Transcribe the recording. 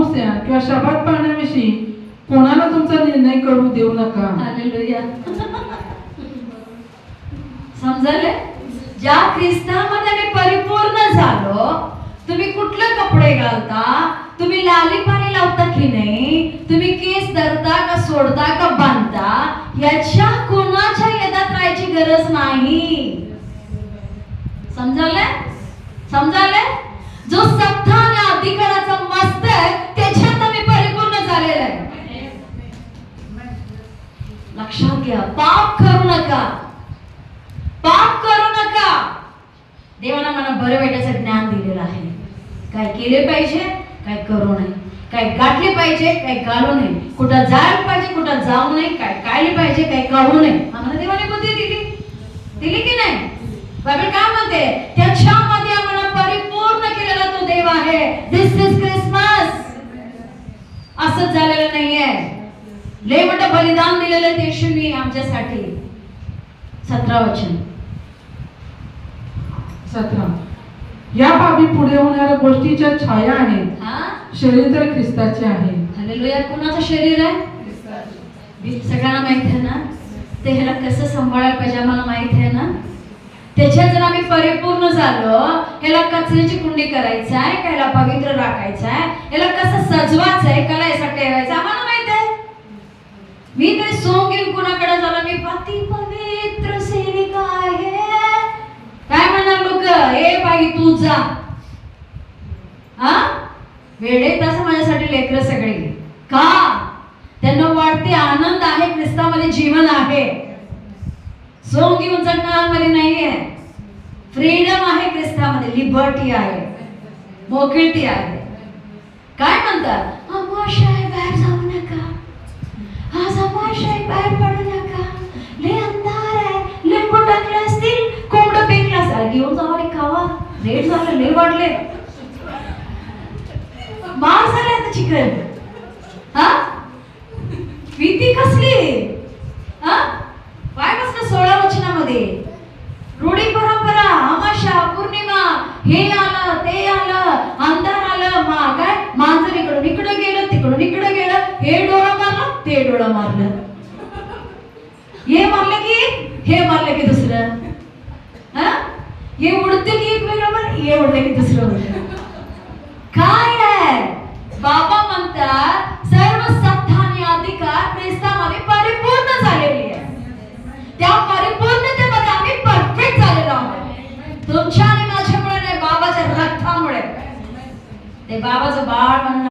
अमावस्या किंवा शब्दात पाळण्याविषयी कोणाला तुमचा निर्णय करू देऊ नका. हालेलुया. समजले? ज्या ख्रिस्तामध्ये मी परिपूर्ण झालो, तुम्ही कुठले कपडे घालता, तुम्ही लाली पाणी लावता की नाही, तुम्ही केस धरता का सोडता का बांधता, याच्या कोणाच्या येदात राहायची गरज नाही. समजाले? समजाले? जो सत्ता आणि अधिकाराचा मस्तक त्याच्यात मी परिपूर्ण झालेला आहे. लक्षात घ्या, पाप करू नका, पाप करू नका. देवाने मला बरं वाईटाचं ज्ञान दिलेलं आहे. काय केले पाहिजे, काय करू नये, काय गाठले पाहिजे, काय गाळू नये, कुठं जायला पाहिजे, कुठं जाऊ नये, काय काढले पाहिजे, काय काढू नये. आम्हाला देवाने बुद्धी दिली, दिली की नाही? बायबल काय म्हणते? त्याच्यामध्ये आम्हाला परिपूर्ण केलेला तो देव आहे. दिस इज क्रिसमस. असंच झालेलं नाहीये. लय मोठं बलिदान दिलेलं ते येशूने आमच्यासाठी. 17 वचन. 17. या बाबी पुढे होणाऱ्या गोष्टीच्या छाया आहेत. शरीर तर ख्रिस्ताचे आहे. हालेलुया. कोणाचं शरीर आहे? सगळ्यांना माहित आहे ना. ते ह्याला कसं सांभाळायला पाहिजे आम्हाला माहित आहे ना. त्याच्यात जर आम्ही परिपूर्ण झालो, ह्याला कचऱ्याची कुंडी करायचं आहे, ह्याला पवित्र राखायचं आहे, ह्याला कसं सजवायचं आहे, कला याचा ठेवायचं आम्हाला माहित आहे. मी तरी सोंग घेऊन कुणाकडे झालं, मी पती पवित्र सेविका आहे. काय म्हणणार लोक? ए बाई तू जा. हा वेडे तसं माझ्यासाठी लेकरं सगळे. का? त्यांना वाटते आनंद आहे, ख्रिस्तामध्ये जीवन आहे. सोंग घेऊन जगण्यामध्ये नाहीये. फ्रीडम आहे ख्रिस्तामध्ये, लिबर्टी आहे, मोकळीती आहे. काय म्हणतात? अमावास्या बाहेर जाऊ नका, आज अमावास्या बाहेर पडू नका, लय अंधार आहे, लिंबू टाकले असतील, कोंबडं पेकलं असेल, घेऊन जावा रे खावा, रेट झालं, लय वाढले, मार झाले आता चिकन. हा भीती कसली? हा काय बसलं 16 वचनामध्ये? रूढी परंपरा, अमावस्या, पौर्णिमा, हे आलं ते आलं, अंधार आलं, काय मांजर इकडून इकडं गेलं, तिकडून इकडं गेलं, हे डोळा मारलं, ते डोळा मारलं, हे मारलं की हे मारलं की दुसरं, हा हे उडते की एक वेगळं पण, हे उडलं की दुसरं उडलं. काय आहे? बाबा म्हणतात सर्व सत्ता आणि अधिकार ख्रिस्तामध्ये परिपूर्ण झालेली आहे. त्या परिपूर्णतेमध्ये आम्ही परफेक्ट झालेलो आहोत. तुमच्या आणि माझ्यामुळे नाही, बाबाच्या रक्तामुळे. ते बाबाचं बाळ म्हणून